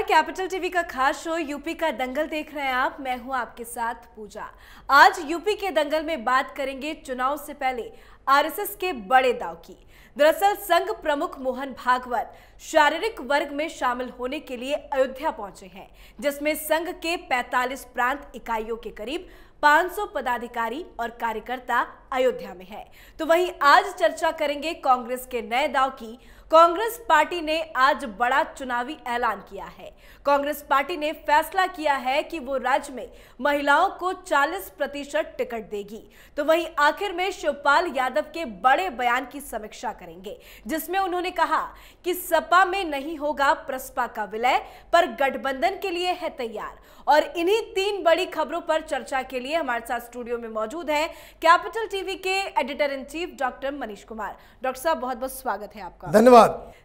Capital TV का खास show UP का दंगल देख रहे हैं आप। मैं हूं आपके साथ पूजा। आज यूपी के दंगल में बात करेंगे चुनाव से पहले आरएसएस के बड़े दांव की। दरअसल संघ प्रमुख मोहन भागवत शारीरिक वर्ग में शामिल होने के लिए अयोध्या पहुंचे हैं, जिसमें संघ के 45 प्रांत इकाइयों के करीब 500 पदाधिकारी और कार्यकर्ता अयोध्या में है। तो वहीं आज चर्चा करेंगे कांग्रेस के नए दांव की। कांग्रेस पार्टी ने आज बड़ा चुनावी ऐलान किया है। कांग्रेस पार्टी ने फैसला किया है कि वो राज्य में महिलाओं को 40% टिकट देगी। तो वहीं आखिर में शिवपाल यादव के बड़े बयान की समीक्षा करेंगे, जिसमें उन्होंने कहा कि सपा में नहीं होगा प्रसपा का विलय, पर गठबंधन के लिए है तैयार। और इन्हीं 3 बड़ी खबरों पर चर्चा के लिए हमारे साथ स्टूडियो में मौजूद है कैपिटल टीवी के editor in chief doctor Manish Kumar. Doctor साहब, बहुत बहुत स्वागत है आपका। धन्यवाद।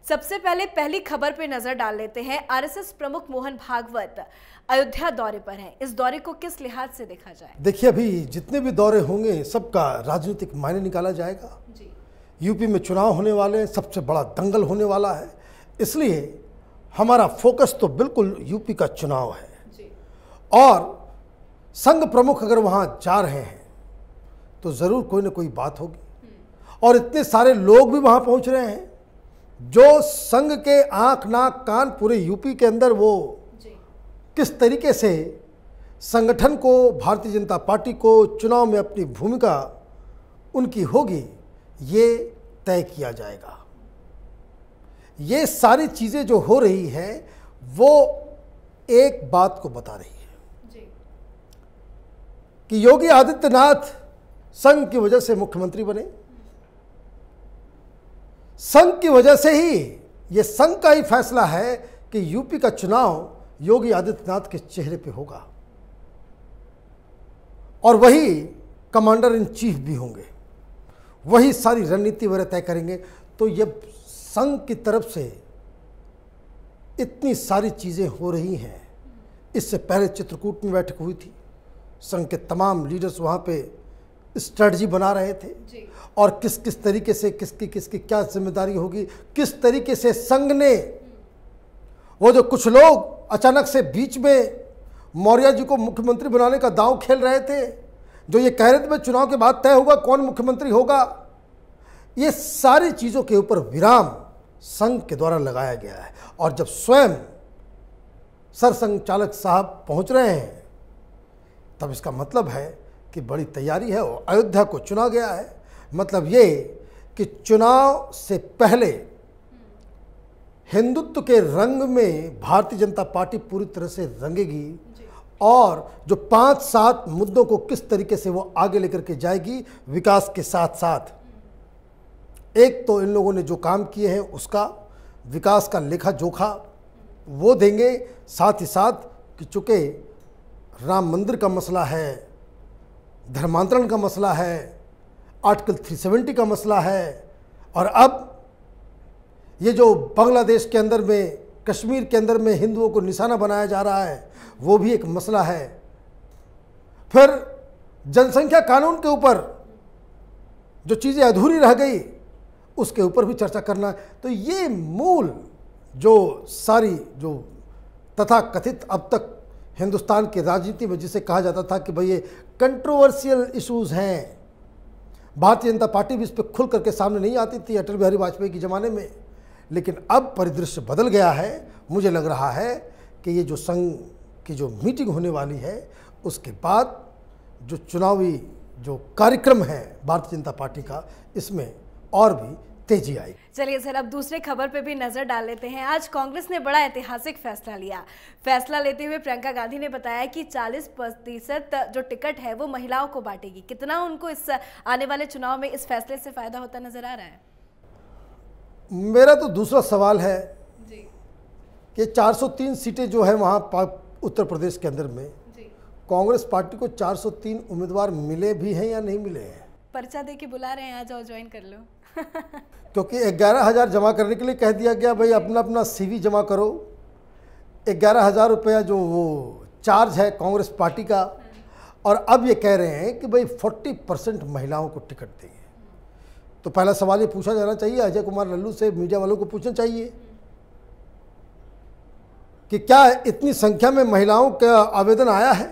सबसे पहले पहली खबर पे नजर डाल लेते हैं। आरएसएस प्रमुख मोहन भागवत अयोध्या दौरे पर हैं। इस दौरे को किस लिहाज से देखा जाए? देखिए, अभी जितने भी दौरे होंगे सबका राजनीतिक मायने निकाला जाएगा जी। यूपी में चुनाव होने वाले हैं, सबसे बड़ा दंगल होने वाला है, इसलिए हमारा फोकस तो बिल्कुल यूपी का चुनाव है जी। और संघ प्रमुख अगर वहां जा रहे हैं तो जरूर कोई ना कोई बात होगी। और इतने सारे लोग भी वहां पहुंच रहे हैं जो संघ के आंख नाक कान पूरे यूपी के अंदर वो किस तरीके से संगठन को, भारतीय जनता पार्टी को चुनाव में अपनी भूमिका उनकी होगी, ये तय किया जाएगा। ये सारी चीज़ें जो हो रही हैं वो एक बात को बता रही है कि योगी आदित्यनाथ संघ की वजह से मुख्यमंत्री बने। संघ की वजह से ही, ये संघ का ही फैसला है कि यूपी का चुनाव योगी आदित्यनाथ के चेहरे पे होगा और वही कमांडर इन चीफ भी होंगे, वही सारी रणनीति वगैरह तय करेंगे। तो ये संघ की तरफ से इतनी सारी चीज़ें हो रही हैं। इससे पहले चित्रकूट में बैठक हुई थी, संघ के तमाम लीडर्स वहाँ पे स्ट्रेटजी बना रहे थे जी। और किस किस तरीके से किसकी क्या जिम्मेदारी होगी, किस तरीके से संघ ने, वो जो कुछ लोग अचानक से बीच में मौर्य जी को मुख्यमंत्री बनाने का दांव खेल रहे थे, जो ये कह रहे थे चुनाव के बाद तय होगा कौन मुख्यमंत्री होगा, ये सारी चीज़ों के ऊपर विराम संघ के द्वारा लगाया गया है। और जब स्वयं सरसंघ चालक साहब पहुंच रहे हैं तब इसका मतलब है कि बड़ी तैयारी है और अयोध्या को चुना गया है। मतलब ये कि चुनाव से पहले हिंदुत्व के रंग में भारतीय जनता पार्टी पूरी तरह से रंगेगी और जो 5-7 मुद्दों को किस तरीके से वो आगे लेकर के जाएगी विकास के साथ साथ। एक तो इन लोगों ने जो काम किए हैं उसका विकास का लेखा जोखा वो देंगे, साथ ही साथ कि चूँकि राम मंदिर का मसला है, धर्मांतरण का मसला है, आर्टिकल 370 का मसला है, और अब ये जो बांग्लादेश के अंदर में, कश्मीर के अंदर में हिंदुओं को निशाना बनाया जा रहा है, वो भी एक मसला है। फिर जनसंख्या कानून के ऊपर जो चीज़ें अधूरी रह गई उसके ऊपर भी चर्चा करना है। तो ये मूल जो सारी जो तथाकथित अब तक हिंदुस्तान की राजनीति में जिसे कहा जाता था कि भाई ये कंट्रोवर्शियल इश्यूज़ हैं, भारतीय जनता पार्टी भी इस पर खुल करके सामने नहीं आती थी अटल बिहारी वाजपेयी के ज़माने में, लेकिन अब परिदृश्य बदल गया है। मुझे लग रहा है कि ये जो संघ की जो मीटिंग होने वाली है उसके बाद जो चुनावी जो कार्यक्रम है भारतीय जनता पार्टी का, इसमें और भी तेजी आई। चलिए सर, अब दूसरे खबर पे भी नजर डाल लेते हैं। आज कांग्रेस ने बड़ा ऐतिहासिक फैसला लिया। फैसला लेते हुए प्रियंका गांधी ने बताया कि 40% जो टिकट है वो महिलाओं को बांटेगी। कितना उनको इस आने वाले चुनाव में इस फैसले से फायदा होता नजर आ रहा है? मेरा तो दूसरा सवाल है जी। कि 403 सीटें जो है वहाँ उत्तर प्रदेश के अंदर में जी। कांग्रेस पार्टी को 403 उम्मीदवार मिले भी हैं या नहीं मिले हैं? पर्चा दे के बुला रहे हैं, आ जाओ ज्वाइन कर लो। क्योंकि 11,000 जमा करने के लिए कह दिया गया, भाई अपना अपना CV जमा करो। 11,000 रुपया जो वो चार्ज है कांग्रेस पार्टी का, और अब ये कह रहे हैं कि भाई 40% महिलाओं को टिकट देंगे। तो पहला सवाल ये पूछा जाना चाहिए, अजय कुमार लल्लू से मीडिया वालों को पूछना चाहिए कि क्या इतनी संख्या में महिलाओं का आवेदन आया है,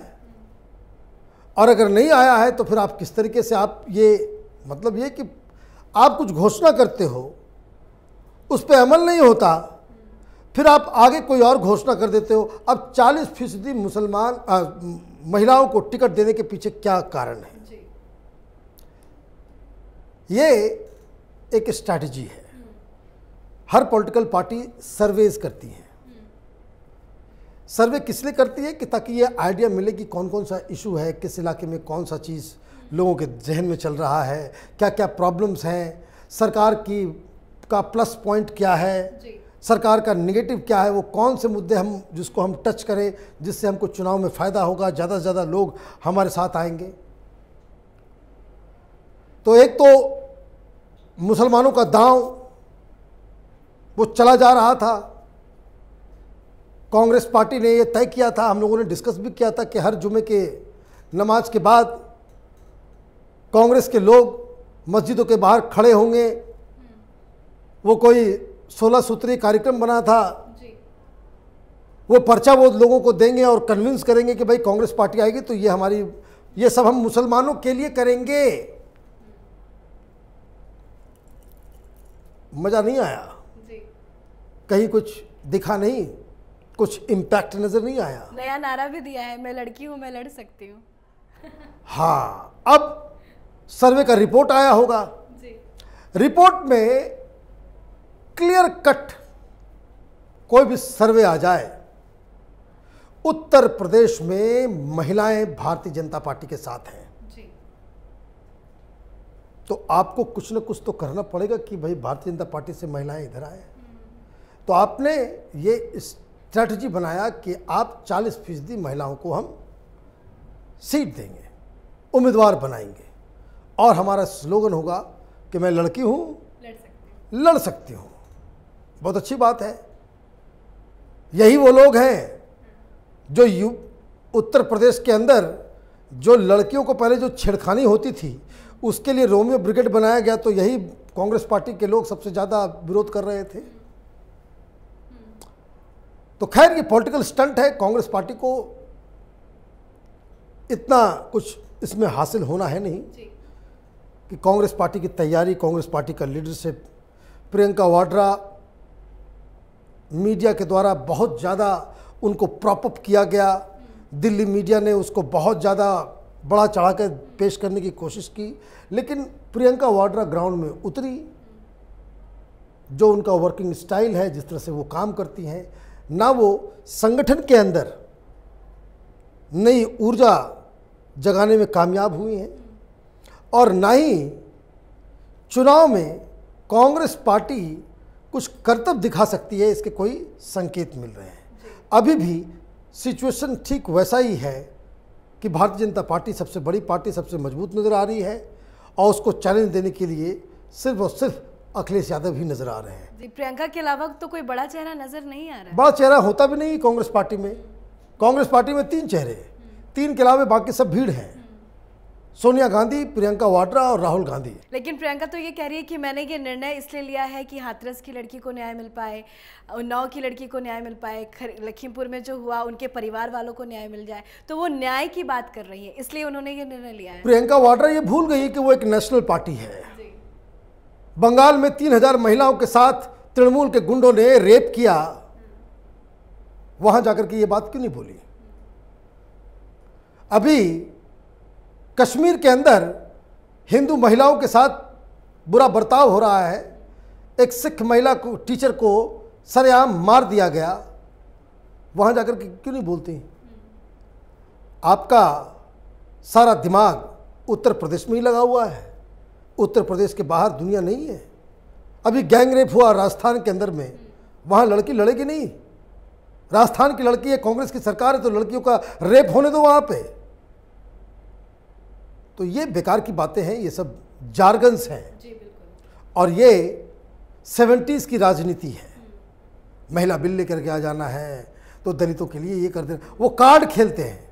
और अगर नहीं आया है तो फिर आप किस तरीके से आप ये मतलब ये कि आप कुछ घोषणा करते हो, उस पर अमल नहीं होता, फिर आप आगे कोई और घोषणा कर देते हो। अब 40% मुसलमान महिलाओं को टिकट देने के पीछे क्या कारण है? ये एक स्ट्रैटेजी है। हर पॉलिटिकल पार्टी सर्वेज करती है। सर्वे किस लिए करती है? कि ताकि ये आइडिया मिले कि कौन कौन सा इशू है, किस इलाके में कौन सा चीज़ लोगों के जहन में चल रहा है, क्या क्या प्रॉब्लम्स हैं, सरकार की का प्लस पॉइंट क्या है, सरकार का नेगेटिव क्या है, वो कौन से मुद्दे हम जिसको हम टच करें जिससे हमको चुनाव में फ़ायदा होगा, ज़्यादा से ज़्यादा लोग हमारे साथ आएंगे। तो एक तो मुसलमानों का दांव वो चला जा रहा था। कांग्रेस पार्टी ने ये तय किया था, हम लोगों ने डिस्कस भी किया था कि हर जुमे के नमाज के बाद कांग्रेस के लोग मस्जिदों के बाहर खड़े होंगे। वो कोई 16 सूत्रीय कार्यक्रम बना था। वो पर्चा वो लोगों को देंगे और कन्विंस करेंगे कि भाई कांग्रेस पार्टी आएगी तो ये हमारी, ये सब हम मुसलमानों के लिए करेंगे। मज़ा नहीं आया, कहीं कुछ दिखा नहीं, कुछ इम्पैक्ट नज़र नहीं आया। नया नारा भी दिया है, मैं लड़की हूँ मैं लड़ सकती हूँ। हाँ, अब सर्वे का रिपोर्ट आया होगा। रिपोर्ट में क्लियर कट कोई भी सर्वे आ जाए, उत्तर प्रदेश में महिलाएं भारतीय जनता पार्टी के साथ हैं, तो आपको कुछ न कुछ तो करना पड़ेगा कि भाई भारतीय जनता पार्टी से महिलाएं इधर आए। तो आपने ये स्ट्रैटेजी बनाया कि आप 40% महिलाओं को हम सीट देंगे, उम्मीदवार बनाएंगे, और हमारा स्लोगन होगा कि मैं लड़की हूँ लड़ सकती हूँ। बहुत अच्छी बात है। यही वो लोग हैं जो उत्तर प्रदेश के अंदर जो लड़कियों को पहले जो छेड़खानी होती थी उसके लिए रोमियो ब्रिगेड बनाया गया, तो यही कांग्रेस पार्टी के लोग सबसे ज़्यादा विरोध कर रहे थे। तो खैर ये पॉलिटिकल स्टंट है, कांग्रेस पार्टी को इतना कुछ इसमें हासिल होना है नहीं कि कांग्रेस पार्टी की तैयारी, कांग्रेस पार्टी का लीडरशिप, प्रियंका वाड्रा मीडिया के द्वारा बहुत ज़्यादा उनको प्रॉप अप किया गया। दिल्ली मीडिया ने उसको बहुत ज़्यादा बड़ा चढ़ा कर पेश करने की कोशिश की, लेकिन प्रियंका वाड्रा ग्राउंड में उतरी। जो उनका वर्किंग स्टाइल है, जिस तरह से वो काम करती हैं, ना वो संगठन के अंदर नई ऊर्जा जगाने में कामयाब हुई हैं, और ना ही चुनाव में कांग्रेस पार्टी कुछ करतब दिखा सकती है, इसके कोई संकेत मिल रहे हैं। अभी भी सिचुएशन ठीक वैसा ही है कि भारतीय जनता पार्टी सबसे बड़ी पार्टी, सबसे मजबूत नज़र आ रही है, और उसको चैलेंज देने के लिए सिर्फ और सिर्फ अखिलेश यादव ही नज़र आ रहे हैं। जी, प्रियंका के अलावा तो कोई बड़ा चेहरा नज़र नहीं आ रहा है। बड़ा चेहरा होता भी नहीं कांग्रेस पार्टी में। कांग्रेस पार्टी में 3 चेहरे, 3 के अलावा बाकी सब भीड़ हैं, सोनिया गांधी, प्रियंका वाड्रा और राहुल गांधी। लेकिन प्रियंका तो ये कह रही है कि मैंने ये निर्णय इसलिए लिया है कि हाथरस की लड़की को न्याय मिल पाए, उन्नाव की लड़की को न्याय मिल पाए, लखीमपुर में जो हुआ उनके परिवार वालों को न्याय मिल जाए। तो वो न्याय की बात कर रही है, इसलिए उन्होंने ये निर्णय लिया है। प्रियंका वाड्रा ये भूल गई कि वो एक नेशनल पार्टी है। बंगाल में 3000 महिलाओं के साथ तृणमूल के गुंडों ने रेप किया, वहां जाकर के ये बात क्यों नहीं बोली? अभी कश्मीर के अंदर हिंदू महिलाओं के साथ बुरा बर्ताव हो रहा है। एक सिख महिला को, टीचर को सरेआम मार दिया गया, वहां जाकर के क्यों नहीं बोलती? आपका सारा दिमाग उत्तर प्रदेश में ही लगा हुआ है। उत्तर प्रदेश के बाहर दुनिया नहीं है। अभी गैंग रेप हुआ राजस्थान के अंदर में, वहां लड़की लड़ेगी नहीं। राजस्थान की लड़की है, कांग्रेस की सरकार है, तो लड़कियों का रेप होने दो वहां पे। तो ये बेकार की बातें हैं, ये सब जार्गन्स हैं। जी बिल्कुल। और ये 70s की राजनीति है। महिला बिल लेकर के आ जाना है तो दलितों के लिए ये कर देना। वो कार्ड खेलते हैं,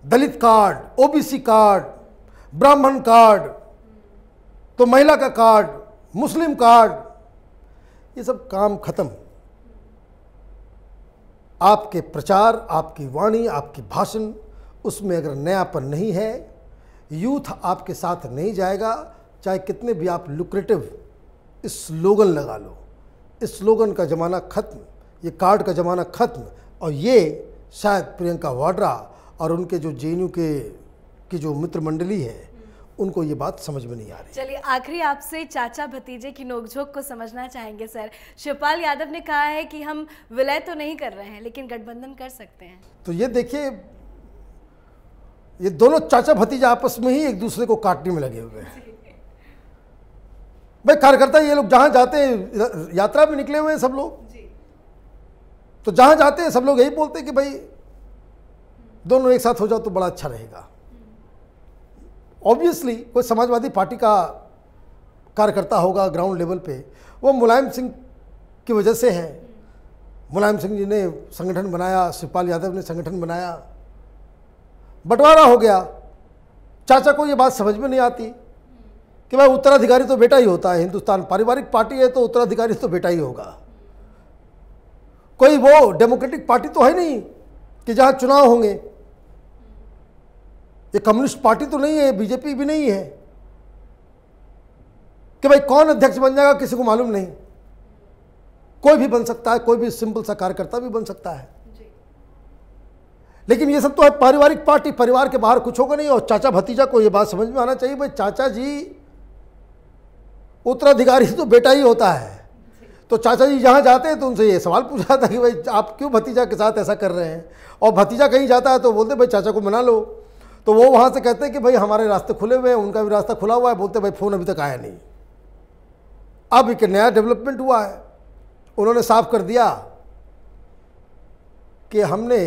दलित कार्ड, ओबीसी कार्ड, ब्राह्मण कार्ड, तो महिला का कार्ड, मुस्लिम कार्ड, ये सब काम खत्म। आपके प्रचार, आपकी वाणी, आपकी भाषण, उसमें अगर नयापन नहीं है, यूथ आपके साथ नहीं जाएगा। चाहे कितने भी आप लुक्रेटिव स्लोगन लगा लो, इस स्लोगन का ज़माना ख़त्म, ये कार्ड का ज़माना ख़त्म। और ये शायद प्रियंका वाड्रा और उनके जो जेएनयू की जो मित्र मंडली है, उनको ये बात समझ में नहीं आ रही। चलिए, आखिरी आपसे चाचा भतीजे की नोकझोंक को समझना चाहेंगे सर। शिवपाल यादव ने कहा है कि हम विलय तो नहीं कर रहे हैं, लेकिन गठबंधन कर सकते हैं। तो ये देखिए, ये दोनों चाचा भतीजा आपस में ही एक दूसरे को काटने में लगे हुए हैं। भाई कार्यकर्ता ये लोग जहां जाते हैं, यात्रा में निकले हुए हैं सब लोग, तो जहां जाते हैं सब लोग यही बोलते हैं कि भाई दोनों एक साथ हो जाओ तो बड़ा अच्छा रहेगा। ऑब्वियसली कोई समाजवादी पार्टी का कार्यकर्ता होगा ग्राउंड लेवल पे, वो मुलायम सिंह की वजह से है। मुलायम सिंह जी ने संगठन बनाया, शिवपाल यादव ने संगठन बनाया, बंटवारा हो गया। चाचा को ये बात समझ में नहीं आती कि भाई उत्तराधिकारी तो बेटा ही होता है। हिंदुस्तान पारिवारिक पार्टी है तो उत्तराधिकारी तो बेटा ही होगा। कोई वो डेमोक्रेटिक पार्टी तो है नहीं कि जहां चुनाव होंगे। ये कम्युनिस्ट पार्टी तो नहीं है, बीजेपी भी नहीं है कि भाई कौन अध्यक्ष बन जाएगा किसी को मालूम नहीं। कोई भी बन सकता है, कोई भी सिंपल सा कार्यकर्ता भी बन सकता है। लेकिन ये सब तो है पारिवारिक पार्टी, परिवार के बाहर कुछ होगा नहीं। और चाचा भतीजा को ये बात समझ में आना चाहिए, भाई चाचा जी उत्तराधिकारी तो बेटा ही होता है। तो चाचा जी जहाँ जाते हैं तो उनसे ये सवाल पूछा जाता है कि भाई आप क्यों भतीजा के साथ ऐसा कर रहे हैं। और भतीजा कहीं जाता है तो बोलते भाई चाचा को मना लो। तो वो वहाँ से कहते हैं कि भाई हमारे रास्ते खुले हुए हैं, उनका भी रास्ता खुला हुआ है। बोलते भाई फ़ोन अभी तक आया नहीं। अब एक नया डेवलपमेंट हुआ है, उन्होंने साफ कर दिया कि हमने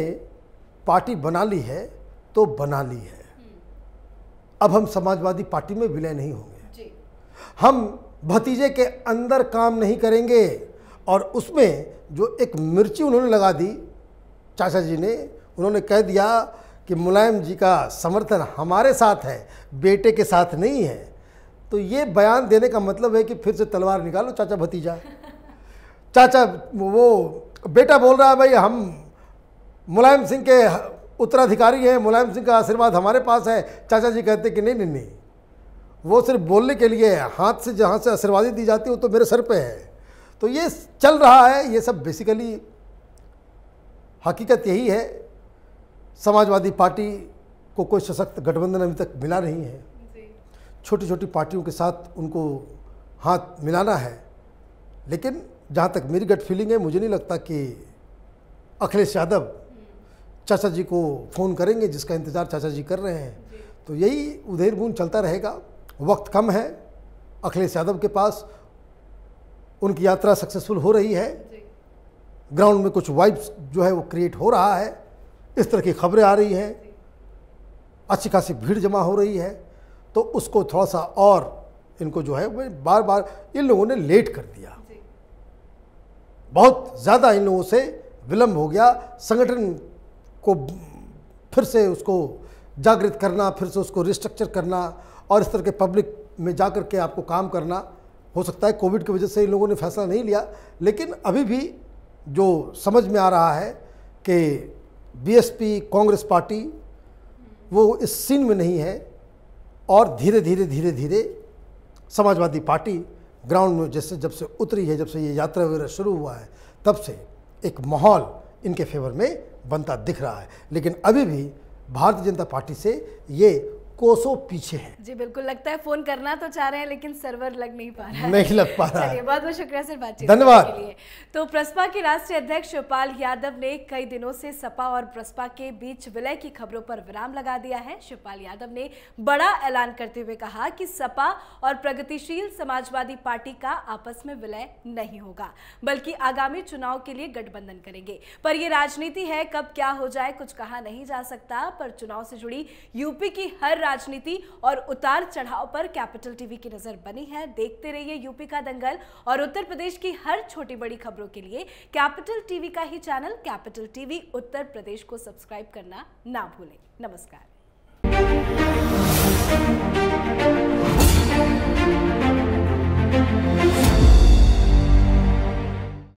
पार्टी बना ली है तो बना ली है, अब हम समाजवादी पार्टी में विलय नहीं होंगे। हम भतीजे के अंदर काम नहीं करेंगे। और उसमें जो एक मिर्ची उन्होंने लगा दी चाचा जी ने, उन्होंने कह दिया कि मुलायम जी का समर्थन हमारे साथ है, बेटे के साथ नहीं है। तो ये बयान देने का मतलब है कि फिर से तलवार निकालो चाचा भतीजा। चाचा वो बेटा बोल रहा है भाई हम मुलायम सिंह के उत्तराधिकारी हैं, मुलायम सिंह का आशीर्वाद हमारे पास है। चाचा जी कहते कि नहीं नहीं नहीं, वो सिर्फ बोलने के लिए है, हाथ से जहाँ से आशीर्वादी दी जाती है वो तो मेरे सर पे है। तो ये चल रहा है। ये सब बेसिकली हकीकत यही है, समाजवादी पार्टी को कोई सशक्त गठबंधन अभी तक मिला नहीं है। छोटी छोटी पार्टियों के साथ उनको हाथ मिलाना है। लेकिन जहाँ तक मेरी गट फीलिंग है, मुझे नहीं लगता कि अखिलेश यादव चाचा जी को फ़ोन करेंगे, जिसका इंतज़ार चाचा जी कर रहे हैं। तो यही उधेर बूंद चलता रहेगा। वक्त कम है अखिलेश यादव के पास, उनकी यात्रा सक्सेसफुल हो रही है। ग्राउंड में कुछ वाइब्स जो है वो क्रिएट हो रहा है, इस तरह की खबरें आ रही हैं, अच्छी खासी भीड़ जमा हो रही है। तो उसको थोड़ा सा और इनको जो है वो बार बार इन लोगों ने लेट कर दिया, बहुत ज़्यादा इन लोगों से विलम्ब हो गया। संगठन को फिर से उसको जागृत करना, फिर से उसको रिस्ट्रक्चर करना और इस तरह के पब्लिक में जा कर के आपको काम करना, हो सकता है कोविड की वजह से इन लोगों ने फैसला नहीं लिया। लेकिन अभी भी जो समझ में आ रहा है कि बीएसपी कांग्रेस पार्टी वो इस सीन में नहीं है। और धीरे धीरे धीरे धीरे समाजवादी पार्टी ग्राउंड में जैसे जब से उतरी है, जब से ये यात्रा वगैरह शुरू हुआ है, तब से एक माहौल इनके फेवर में बनता दिख रहा है। लेकिन अभी भी भारतीय जनता पार्टी से ये कोसों पीछे है। जी बिल्कुल, लगता है फोन करना तो चाह रहे हैं लेकिन सर्वर लग नहीं पा रहा है। नहीं लग पा रहा है। चलिए, बहुत बहुत शुक्रिया सर बातचीत धन्यवाद के लिए। तो प्रसपा के राष्ट्रीय अध्यक्ष शिवपाल यादव ने कई दिनों से सपा और प्रसपा के बीच विलय की खबरों पर विराम लगा दिया है। शिवपाल यादव ने बड़ा ऐलान करते हुए कहा कि सपा और प्रगतिशील समाजवादी पार्टी का आपस में विलय नहीं होगा, बल्कि आगामी चुनाव के लिए गठबंधन करेंगे। पर यह राजनीति है, कब क्या हो जाए कुछ कहा नहीं जा सकता। पर चुनाव से जुड़ी यूपी की हर राजनीति और उतार चढ़ाव पर कैपिटल टीवी की नजर बनी है। देखते रहिए यूपी का दंगल और उत्तर प्रदेश की हर छोटी बड़ी खबरों के लिए कैपिटल टीवी का ही channel capital TV Uttar Pradesh को सब्सक्राइब करना ना भूलें। नमस्कार।